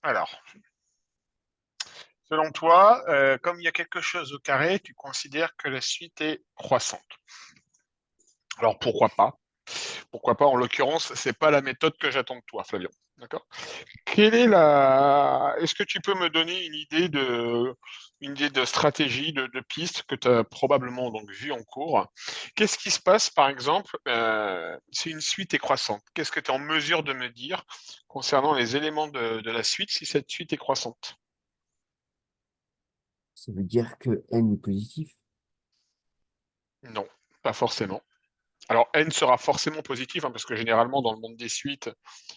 Alors, selon toi, comme il y a quelque chose au carré, tu considères que la suite est croissante. Alors pourquoi pas? Pourquoi pas? En l'occurrence, c'est pas la méthode que j'attends de toi, Flavien. D'accord? Est-ce que tu peux me donner une idée de stratégie, de piste que tu as probablement donc vu en cours? Qu'est-ce qui se passe, par exemple, si une suite est croissante? Qu'est-ce que tu es en mesure de me dire concernant les éléments de la suite si cette suite est croissante? Ça veut dire que n est positif. Non, pas forcément. Alors, n sera forcément positif, hein, parce que généralement, dans le monde des suites,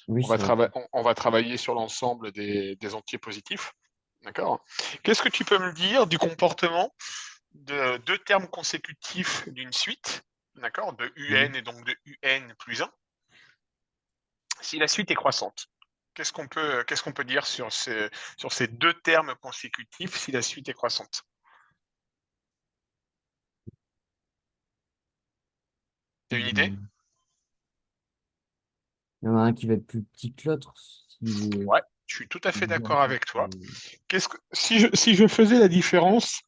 Oui, on va, c'est vrai. on va travailler sur l'ensemble des entiers positifs. D'accord? Qu'est-ce que tu peux me dire du comportement de deux termes consécutifs d'une suite, d'accord, de Mhm. UN et donc de UN plus 1, si la suite est croissante? Qu'est-ce qu'on peut dire sur ces deux termes consécutifs si la suite est croissante? Tu as une idée? Ben, il y en a un qui va être plus petit que l'autre. Ouais, je suis tout à fait Bien d'accord sûr. avec toi. Si je faisais la différence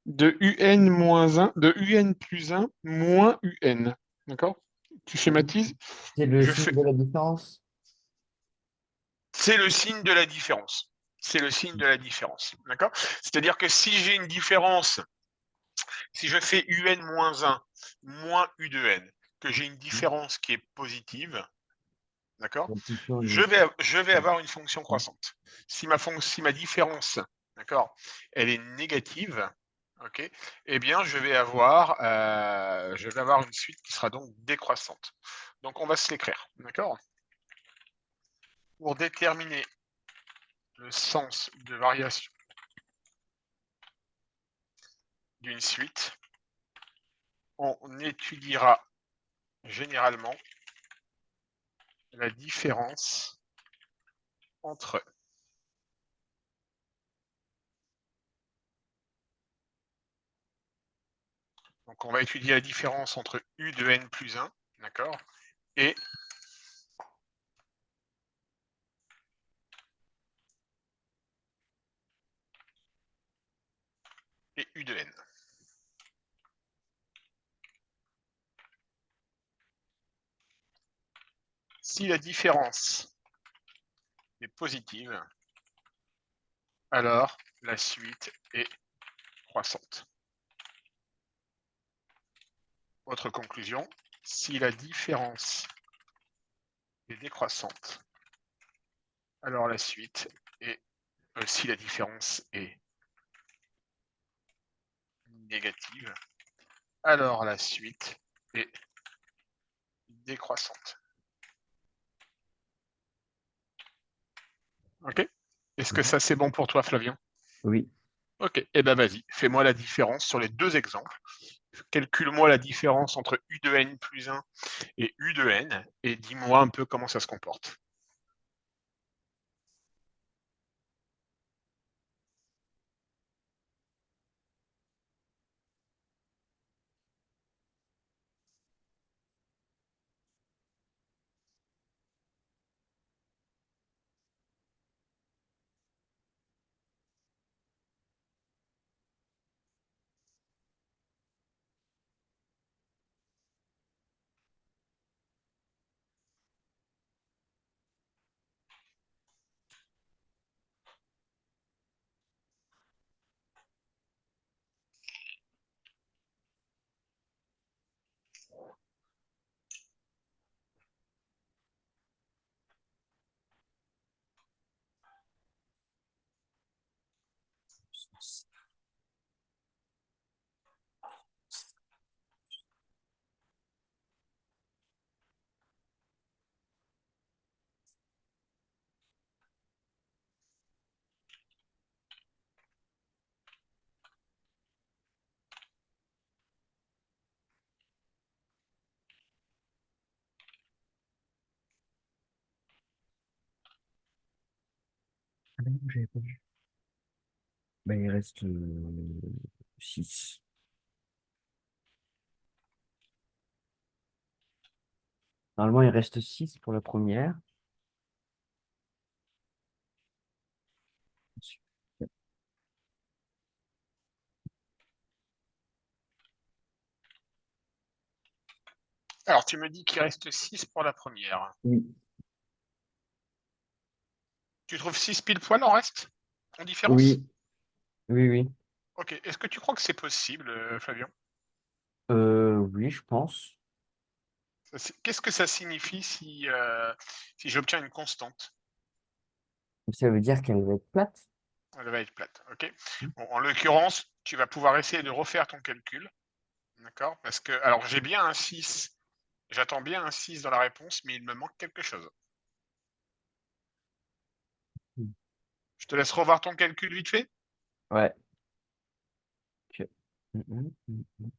de UN moins 1, de UN plus 1 moins UN, d'accord? Tu schématises? C'est le Je signe fais, de la différence. c'est le signe de la différence. C'est le signe de la différence, d'accord? C'est-à-dire que si j'ai une différence, si je fais UN moins 1 moins U de N, que j'ai une différence qui est positive, d'accord? La question Je vais avoir une fonction croissante. Si ma différence, d'accord, elle est négative, ok, eh bien, je vais avoir une suite qui sera donc décroissante. Donc, on va se l'écrire, d'accord? Pour déterminer le sens de variation d'une suite, on étudiera généralement la différence entre eux. Donc, on va étudier la différence entre U de N plus 1, d'accord, et U de N. Si la différence est positive, alors la suite est croissante. Autre conclusion, si la différence est décroissante, alors la suite est, si la différence est négative, alors la suite est décroissante. Ok? Est-ce que Mhm. ça c'est bon pour toi, Flavien? Oui. Ok, eh ben vas-y, fais-moi la différence sur les deux exemples. Calcule-moi la différence entre U de N plus 1 et U de N et dis-moi un peu comment ça se comporte. Ah ben non, j'avais pas vu. Ben, il reste 6. Normalement, il reste 6 pour la première. Alors, tu me dis qu'il reste 6 pour la première. Oui, Tu trouves 6 pile poil en reste? En différence? oui, oui, oui. Ok. Est-ce que tu crois que c'est possible, Flavien? Oui, je pense. Qu'est-ce que ça signifie si j'obtiens une constante? Ça veut dire qu'elle va être plate. Elle va être plate. Ok. Bon, en l'occurrence, tu vas pouvoir essayer de refaire ton calcul. D'accord? Parce que, alors, j'ai bien un 6. J'attends bien un 6 dans la réponse, mais il me manque quelque chose. Je te laisse revoir ton calcul vite fait. Ouais. Ok. Mhm, mhm, mhm.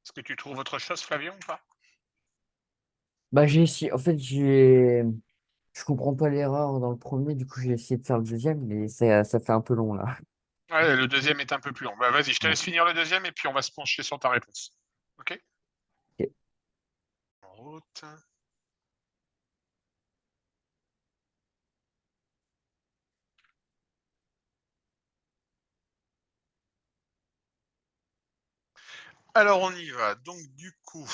Est-ce que tu trouves autre chose, Flavien, ou pas? Bah, en fait, je comprends pas l'erreur dans le premier, du coup, j'ai essayé de faire le deuxième, mais ça fait un peu long, là. Ouais, le deuxième est un peu plus long. Bah, vas-y, je te Ouais. laisse finir le deuxième et puis on va se pencher sur ta réponse. Ok? Ok. En route. Alors, on y va. Donc, du coup,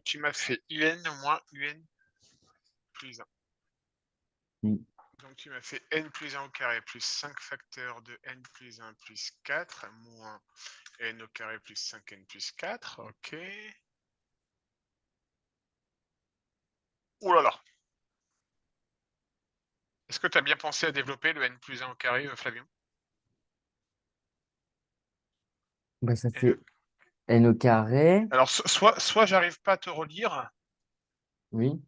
tu m'as fait UN moins UN plus 1. Oui. Donc, tu m'as fait n plus 1 au carré plus 5 facteurs de n plus 1 plus 4 moins n au carré plus 5n plus 4. OK. Ouh là là. Est-ce que tu as bien pensé à développer le n plus 1 au carré, Flavien? Bah, ça N- fait n au carré. Alors, soit j'arrive pas à te relire. Oui.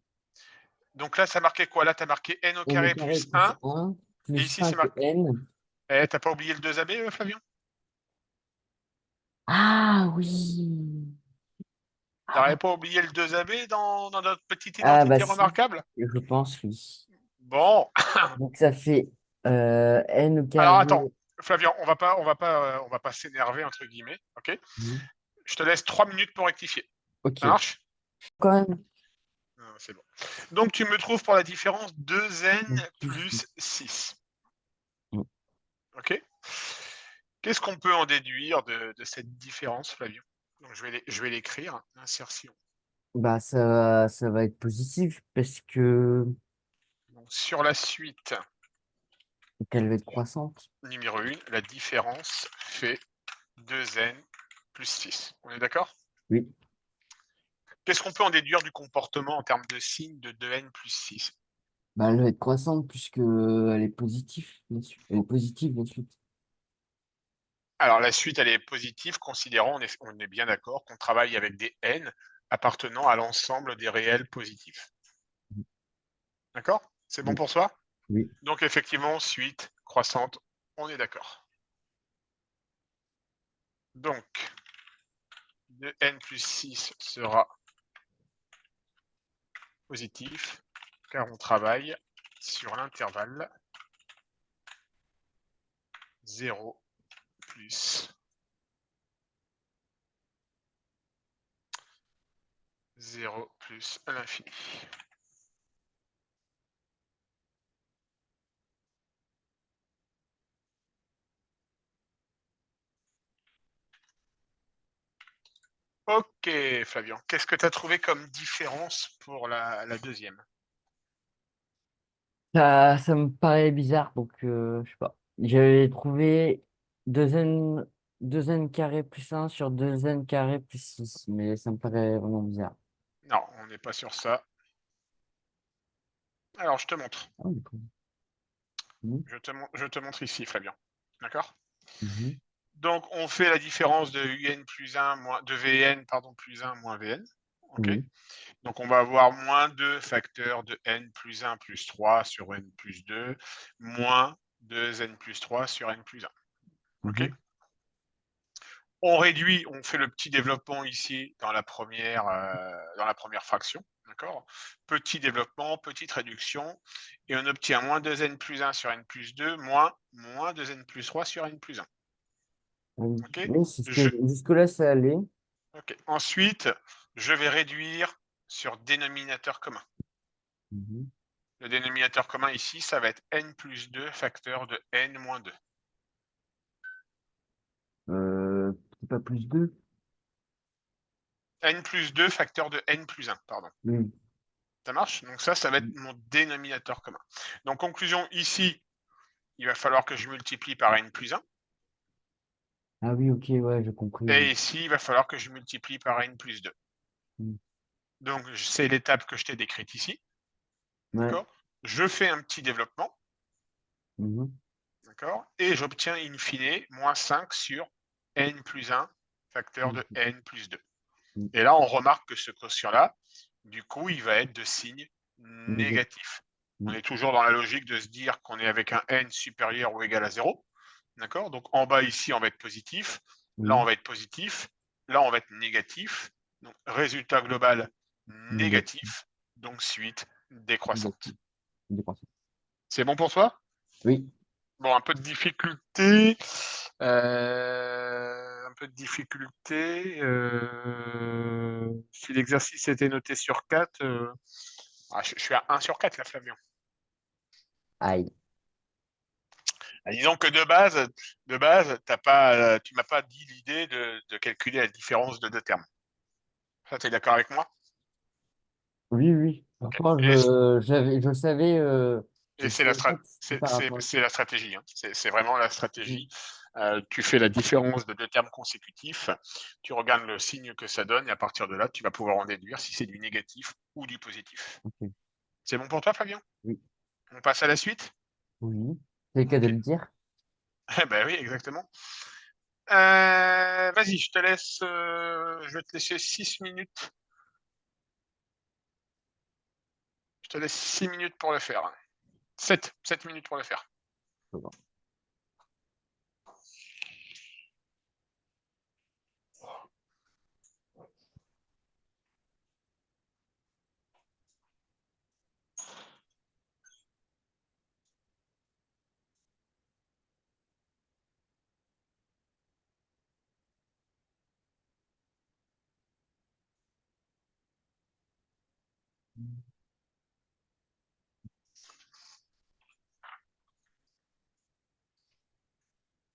Donc là, ça marquait quoi? Là, tu as marqué n au N au carré carré plus plus 1. un plus Et ici, c'est 5 marqué. n. Eh, t'as pas oublié le 2AB, Flavien? Ah oui. T'aurais Ah, pas oublié le 2AB dans notre petite ah, bah identité si, remarquable? je pense oui. Bon. Donc ça fait n au Alors carré. attends, Flavien, on va pas s'énerver entre guillemets, ok? Mhm. Je te laisse 3 minutes pour rectifier. Ça Ok. marche? Quand même. C'est bon. Donc tu me trouves pour la différence 2n Plus plus six. 6. Mm. Ok? Qu'est-ce qu'on peut en déduire de cette différence, Flavien? Donc je vais l'écrire. Insertion. Bah ça va être positif parce que Donc, sur la suite qu'elle va être croissante. numéro 1, la différence fait 2n plus 6. On est d'accord? Oui. Qu'est-ce qu'on peut en déduire du comportement en termes de signe de 2n plus 6? Bah elle va être croissante puisque elle est positive. Elle est positive de suite. Alors la suite, elle est positive, considérons, on est bien d'accord, qu'on travaille avec des n appartenant à l'ensemble des réels positifs. D'accord? C'est bon Oui. pour soi? Oui. Donc effectivement, suite croissante, on est d'accord. Donc, 2n plus 6 sera positif, car on travaille sur l'intervalle 0 plus 0 plus l'infini. Ok, Flavien. Qu'est-ce que tu as trouvé comme différence pour la deuxième? Ça me paraît bizarre, donc je sais pas. J'avais trouvé 2n, 2n carré plus un sur 2n carré plus 6 mais ça me paraît vraiment bizarre. Non, on n'est pas sur ça. Alors, je te montre. Ah, d'accord. Mhm. Je te montre ici, Flavien. D'accord? Mhm. Donc, on fait la différence de un plus 1 moins, de Vn pardon, plus 1 moins Vn. OK? Oui. Donc, on va avoir moins 2 facteurs de n plus 1 plus 3 sur n plus 2, moins 2n plus 3 sur n plus 1. OK? Mhm. On réduit, on fait le petit développement ici dans la première fraction. D'accord? Petit développement, petite réduction, et on obtient moins 2n plus 1 sur n plus 2, moins 2n plus 3 sur n plus 1. Ah oui, OK? oui, c'est ce que Je, jusque-là ça allait. OK. Ensuite, je vais réduire sur dénominateur commun. Mhm. Le dénominateur commun ici, ça va être n plus 2 facteur de n moins 2. C'est pas plus 2. N plus 2 facteur de n plus 1, pardon. Oui. Ça marche? Donc ça va être mon dénominateur commun. Donc conclusion, ici, il va falloir que je multiplie par n plus 1. Ah oui, ok, ouais, j'ai compris. Et ici, il va falloir que je multiplie par n plus 2. Mhm. Donc c'est l'étape que je t'ai décrite ici. Ouais. D'accord? Je fais un petit développement. Mhm. D'accord? Et j'obtiens in fine moins 5 sur n plus 1 facteur de Mhm. n plus 2. Mhm. Et là, on remarque que ce quotient-là, du coup, il va être de signe Négatif. négatif. On Mhm. est toujours dans la logique de se dire qu'on est avec un n supérieur ou égal à 0. D'accord? Donc en bas ici, on va être positif. Là, on Oui. va être positif. Là, on va être négatif. Donc résultat global Négatif. négatif. Donc suite décroissante. Négatif. Décroissant. C'est bon pour toi? Oui. Bon, un peu de difficulté. Un peu de difficulté. Si l'exercice était noté sur 4, je suis à 1 sur 4 là, Flavien. Aïe. Disons que de base, tu m'as pas dit l'idée de calculer la différence de deux termes. Ça, tu es d'accord avec moi? Oui, oui. Ok. Pourtant, je savais. Et Je savais pas que c'était par rapport. c'est la stratégie, hein. C'est vraiment la Mm. stratégie. Tu fais la différence de 2 termes consécutifs, tu regardes le signe que ça donne et à partir de là, tu vas pouvoir en déduire si c'est du négatif ou du positif. Ok. C'est bon pour toi, Fabien? Oui. On passe à la suite? Oui. C'est le cas de OK. le dire. Eh ben oui, exactement. Vas-y, je te laisse, je vais te laisser 6 minutes. Je te laisse 6 minutes pour le faire. 7 minutes pour le faire.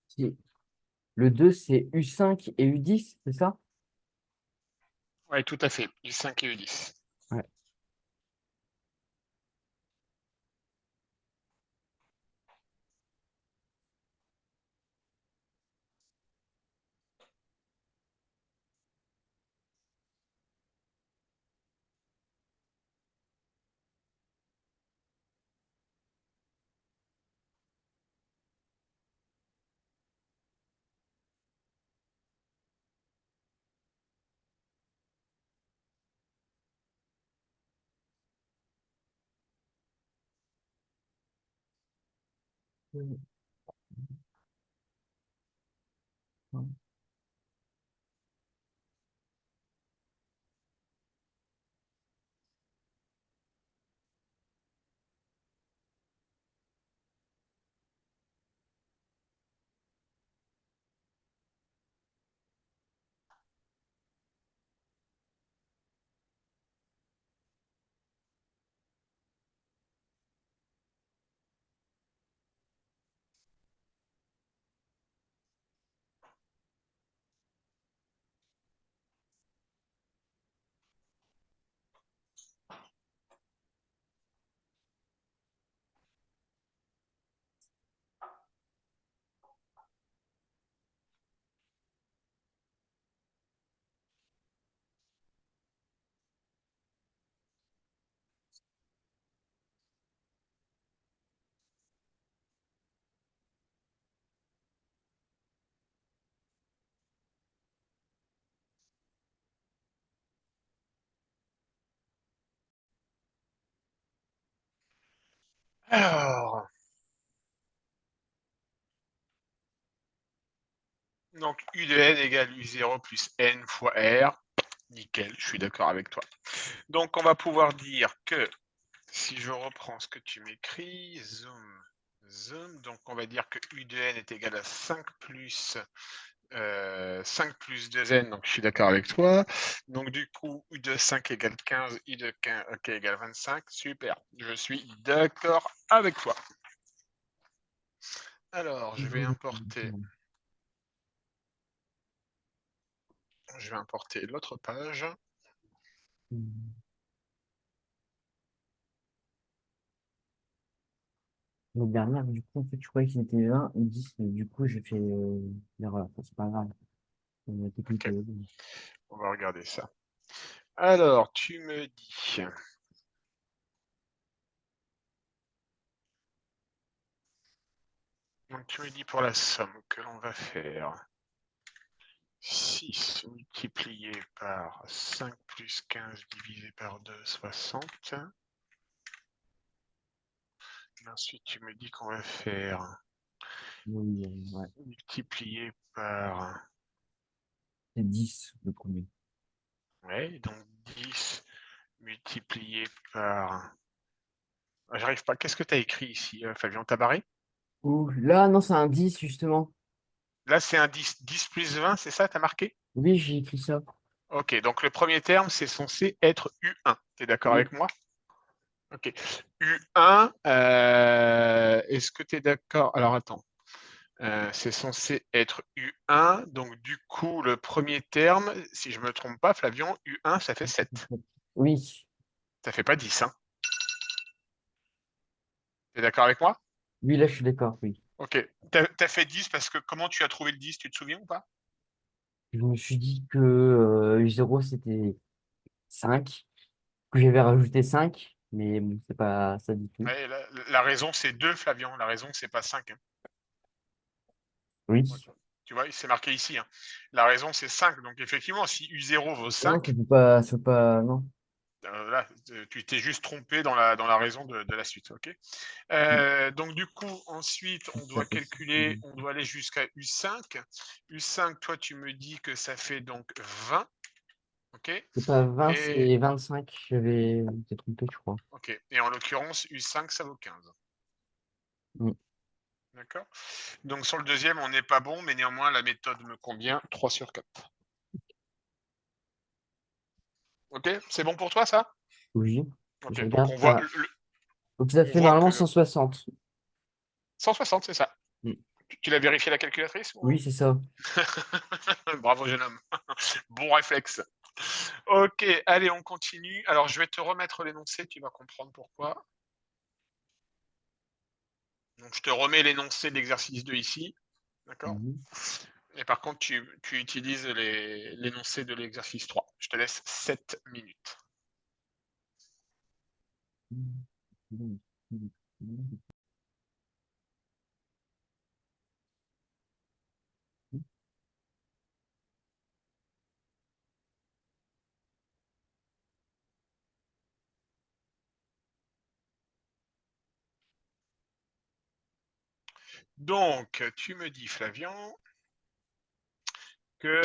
Si. Le 2 c'est U5 et U10, c'est ça? Oui, tout à fait, du 5 et U10. Ouais. Alors, donc U de n égale U0 plus n fois R. Nickel, je suis d'accord avec toi. Donc, on va pouvoir dire que, si je reprends ce que tu m'écris, zoom, donc on va dire que U de n est égal à 5 plus 2n, donc je suis d'accord avec toi. Donc du coup, U de 5 égale 15, I de 15 ok, égale 25. Super, je suis d'accord avec toi. Alors, je vais importer l'autre page. La dernière, du coup, en fait, je croyais que c'était 20 ou 10, mais du coup, j'ai fait l'erreur. Enfin, c'est pas grave. C'est une technique. Ok, on va regarder ça. Alors, tu me dis, donc tu me dis pour la somme que l'on va faire 6 multiplié par 5 plus 15 divisé par 2, 60. Et ensuite, tu me dis qu'on va faire Oui, ouais. multiplié par... C'est 10 le premier. Ouais, donc 10 multiplié par... Ah, j'arrive pas. Qu'est-ce que tu as écrit ici, Fabien Tabaré? Ouh, là, non, c'est un 10 justement. Là, c'est un 10. 10 plus 20, c'est ça, tu as marqué? Oui, j'ai écrit ça. Ok, donc le premier terme, c'est censé être U1. Tu es d'accord Oui. avec moi? Ok. U1, est-ce que tu es d'accord? Alors attends. C'est censé être U1, donc du coup, le premier terme, si je me trompe pas, Flavion, U1, ça fait 7. Oui. Ça fait pas 10, hein? Tu es d'accord avec moi? Oui, là, je suis d'accord, oui. Ok. T'as fait 10 parce que comment tu as trouvé le 10, tu te souviens ou pas? Je me suis dit que U0, c'était 5, que j'avais rajouté 5, mais bon, c'est pas ça du tout. Ouais, la raison, c'est 2, Flavian. La raison, c'est pas 5. Oui. Tu vois, c'est marqué ici, hein. La raison, c'est 5. Donc, effectivement, si U0 vaut Non, 5, ça peut pas, non. là, tu t'es juste trompé dans la raison de la suite. Ok. Donc, du coup, ensuite, on Ça doit fait calculer, on doit aller jusqu'à U5. U5, toi, tu me dis que ça fait donc 20. Ok. c'est pas 20, Et, c'est 25. J'avais été trompé, je crois. ok. Et en l'occurrence, U5, ça vaut 15. Mm. D'accord. Donc, sur le deuxième, on n'est pas bon, mais néanmoins, la méthode me convient. 3 sur 4. Ok. C'est bon pour toi, ça? Oui. Je Ok. Donc, regarde. on voit, Ah, donc ça on fait voit que normalement le 160. 160, c'est ça. Mm. Tu l'as vérifié la calculatrice Oui, c'est ça. Bravo, jeune homme. Bon réflexe. Ok, allez, on continue. Alors, je vais te remettre l'énoncé, tu vas comprendre pourquoi. Donc, je te remets l'énoncé de l'exercice 2 ici. D'accord. Mhm. Et par contre, tu utilises l'énoncé de l'exercice 3. Je te laisse 7 minutes. Donc, tu me dis, Flavian, que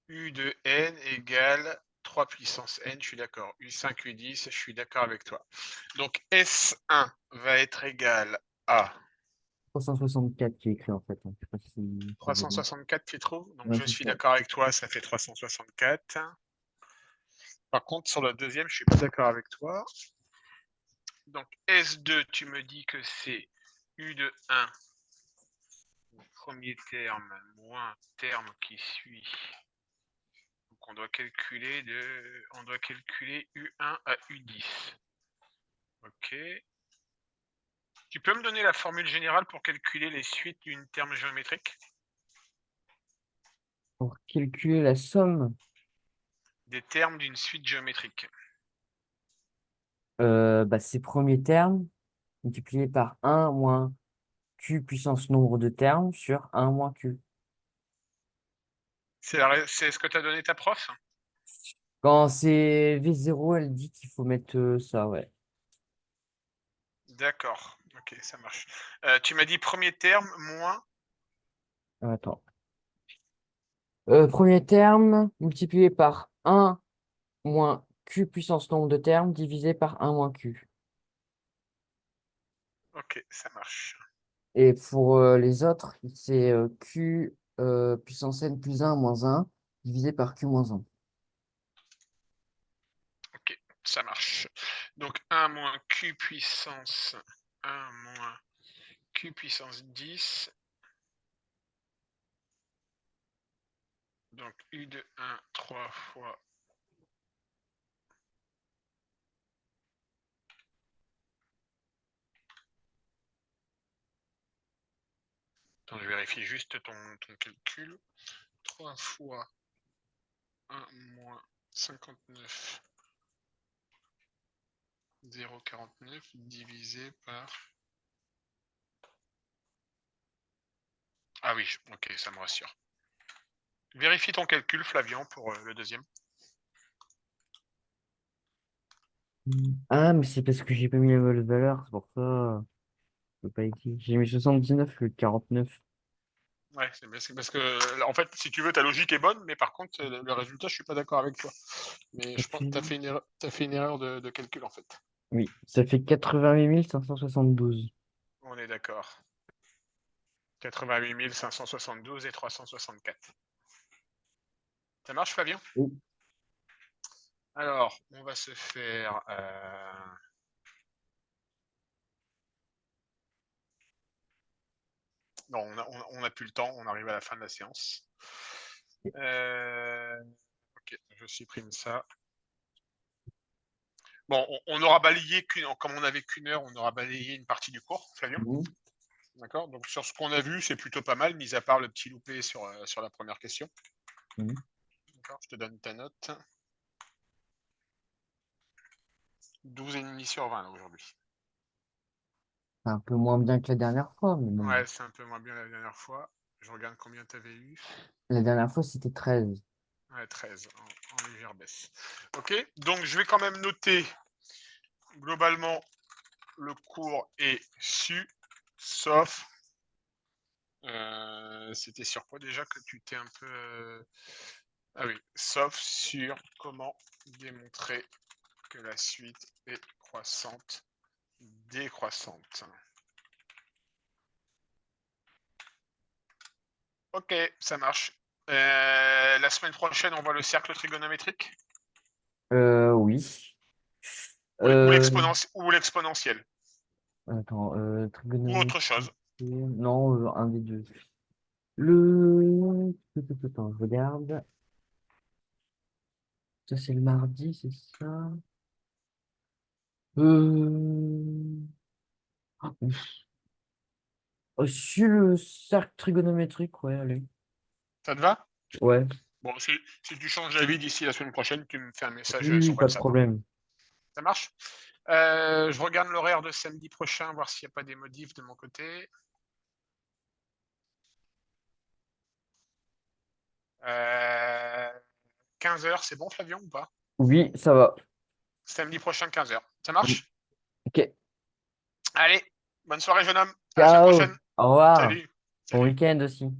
U de n égale 3 puissance n, je suis d'accord. U5, U10, je suis d'accord avec toi. Donc, S1 va être égal à 364 qui est écrit en fait, hein. Je sais pas si vous avez vu. 364, tu trouves? Donc, Ouais, je c'est suis ça. d'accord avec toi, ça fait 364. Par contre, sur le deuxième, je suis pas d'accord avec toi. Donc, S2, tu me dis que c'est U de 1, premier terme, moins terme qui suit. Donc, on doit calculer U1 à U10. Ok. Tu peux me donner la formule générale pour calculer les suites d'une terme géométrique? Pour calculer la somme, Des termes d'une suite géométrique. bah, c'est premier terme multiplié par un moins Q puissance nombre de termes sur un moins Q. C'est ce que t'as donné ta prof? Quand c'est V0, elle dit qu'il faut mettre ça, ouais. D'accord. Ok, ça marche. Tu m'as dit premier terme moins. Attends. Premier terme multiplié par un moins Q puissance nombre de termes divisé par un moins Q. Ok, ça marche. Et pour les autres, c'est Q puissance n plus un moins un divisé par Q moins un. Ok, ça marche. Donc 1 moins Q puissance 1 moins Q puissance 10. Donc U de 1, 3 fois. Attends, je vérifie juste ton calcul. 3 fois 1 moins 59, 0,49 divisé par. Ah oui, ok, ça me rassure. Vérifie ton calcul, Flavian, pour le deuxième. Ah, mais c'est parce que j'ai pas mis la bonne valeur, c'est pour ça. Je peux pas écrire. J'ai mis 79 au lieu de 49. Ouais, c'est parce que, en fait, si tu veux, ta logique est bonne, mais par contre, le résultat, je suis pas d'accord avec toi. Mais Ça je pense que fait... t'as fait une erreur de calcul, en fait. Oui, ça fait 88 572. On est d'accord. 88 572 et 364. Ça marche, Flavien? Oui. Alors, on va se faire. Non, on a plus le temps, on arrive à la fin de la séance. Ok, je supprime ça. Bon, on aura balayé comme on n'avait qu'une heure, on aura balayé une partie du cours, Flavien. Mhm. D'accord? Donc sur ce qu'on a vu, c'est plutôt pas mal, mis à part le petit loupé sur la première question. Mhm. D'accord? Je te donne ta note. 12,5 sur 20 là aujourd'hui. C'est un peu moins bien que la dernière fois, mais bon. Ouais, c'est un peu moins bien la dernière fois. Je regarde combien tu avais eu. La dernière fois, c'était 13. Ouais, 13, en légère baisse. Ok, donc je vais quand même noter globalement le cours est su, sauf. C'était sur quoi déjà que tu t'es un peu. Ah oui, sauf sur comment démontrer que la suite est croissante, décroissante. Ok, ça marche. La semaine prochaine, on voit le cercle trigonométrique Oui. ou Euh, l'exponentiel attends, ou trigonométrie. autre chose. Non, un des deux. Le... Attends, je regarde. Ça, c'est le mardi, c'est ça? Euh... Sur le cercle trigonométrique, ouais, allez. Ça te va? Ouais, Bon, si tu changes d'avis d'ici la semaine prochaine, tu me fais un message oui, sur pas de WhatsApp. problème. Ça marche? Je regarde l'horaire de samedi prochain, voir s'il n'y a pas des modifs de mon côté. 15h, c'est bon, Flavion, ou pas? Oui, ça va. Samedi prochain, 15h. Ça Oui. marche? Ok. Allez, bonne soirée, jeune homme. À la semaine Ciao. prochaine. Au revoir. Salut. Bon Salut. week-end aussi.